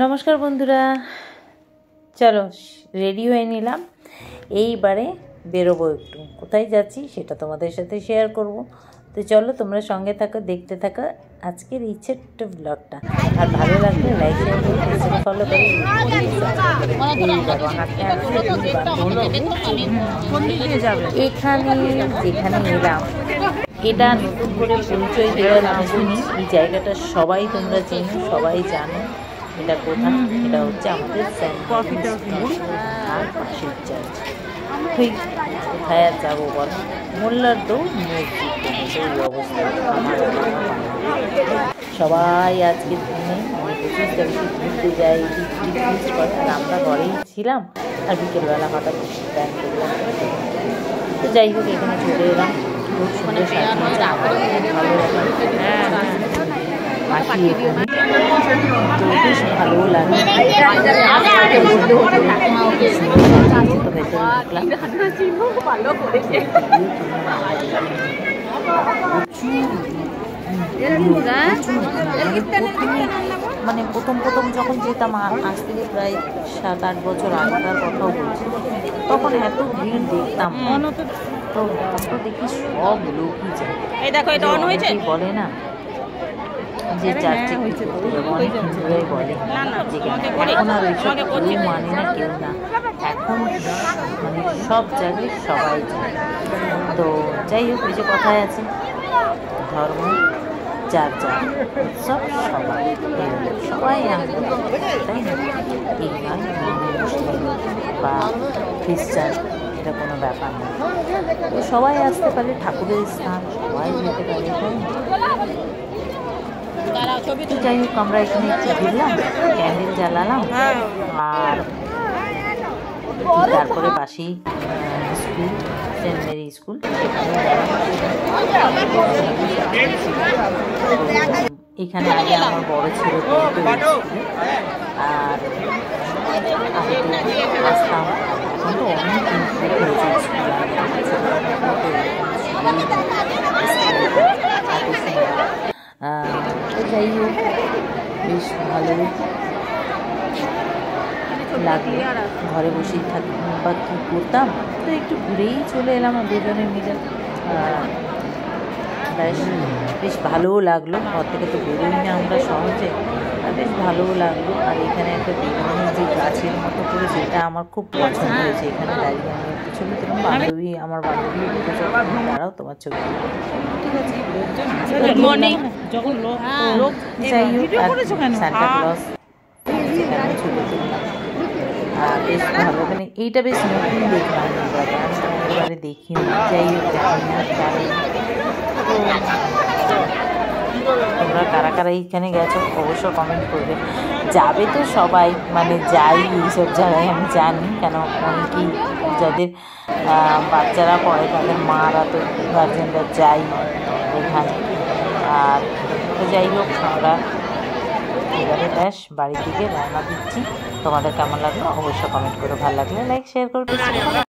নমস্কার বন্ধুরা, চলো রেডি হয়ে নিলাম। এইবারে বেরোবো, একটু কোথায় যাচ্ছি সেটা তোমাদের সাথে শেয়ার করব। তো চলো তোমরা সঙ্গে থাকো, দেখতে থাকো আজকের এই ছোট্ট ব্লগটা। আর ভালো লাগলে লাইক শেয়ার করে পেজটাকে ফলো করে এখানে যেখানে এলাম এটা নতুন করে পরিচয় দেওয়ার কিছু নেই। এই জায়গাটা সবাই তোমরা চেনো, সবাই জানো এটা কোথায়। এটা হচ্ছে আমাদের আর পাশের চার্চ। ঠিক কোথায় আর যাবো বল, মোল্লার দৌড় মসজিদ ওই অবস্থা। সবাই আজকে দিনে 25 তারিখে ঘুরতে যাই, ফিস্ট করে। আর আমরা ঘরেই ছিলাম, আর বিকেলবেলা হঠাৎ প্ল্যান করলাম। তো যাই হোক, এখানে চলে এলাম। খুব সুন্দর সাজিয়েছে, আমার খুব ভালো লাগে। আসি এখানে তো বেশ ভালোও লাগে। তো ভেতরে মানে প্রথম যখন যেতাম, আজ থেকে প্রায় 7-8 বছর আগেকার কথাও বলছি, তখন এত ভিড় দেখতাম। তো দেখি সব লোকই যায়। বলে না যে চার্চে অনেক হিন্দুরাই বলে, এখন আর ওইসব কেউ মানে না, কেউ না। এখন মানে সব জায়গায় সবাই যায়। তো যাই হোক, ওই যে কথায় আছে, ধর্ম যার যার, উৎসব সবাই আনন্দ, তাই না? এই নয় মুসলিম বা খ্রিস্টান, এটা কোনো ব্যাপার না। তো সবাই আসতে পারে, ঠাকুরের স্থান, সবাই যেতে পারে, তাই না? তো যাই হোক, আমরা এখানে একটু ঘুরলাম, ক্যান্ডেল জ্বালালাম, আর তারপরে পাশেই স্কুল, সেন্ট মেরি স্কুল, এখানে আগে আমার বড় ছিল, আর আসতাম। এখন তো অনেক ইমপ্রুভ হয়েছে স্কুল। তো যাই হোক, বেশ ভালো লাগলো। ঘরে বসেই থাকি বা কী করতাম, তো একটু ঘুরেই চলে এলাম দুজনে মিলে। বেশ ভালোও লাগলো। ঘর থেকে তো বেরোই না আমরা সহজে, আর বেশ ভালোও লাগলো। আর এখানে একটা বেগুনি যে গাছের মতো করেছে, এটা আমার খুব পছন্দ হয়েছে। এখানে দাঁড়িয়ে আমি একটু ছবি তুললাম। আমার বান্ধবী দাঁড়াও, তোমার ছবি, ঠিক আছে? যাই হোক, সান্টা ক্লজ ছবি তুললাম। আর বেশ ভালো, মানে এইটা বেশ নতুন দেখলাম, এবারে দেখিনি। যাই হোক, তোমরা কারা কারা এইখানে গেছো অবশ্য কমেন্ট করবে। যাবে তো সবাই, মানে যাই এইসব জায়গায়, আমি জানি। কেন অনেকেই যাদের বাচ্চারা পড়ে, তাদের মারা তো গার্জেনরা যাই এখানে। আর তো যাই হোক, আমরা এবারে ব্যাস বাড়ির দিকে রওনা দিচ্ছি। তোমাদের কেমন লাগলো অবশ্য কমেন্ট করে, ভালো লাগলে লাইক শেয়ার করবে।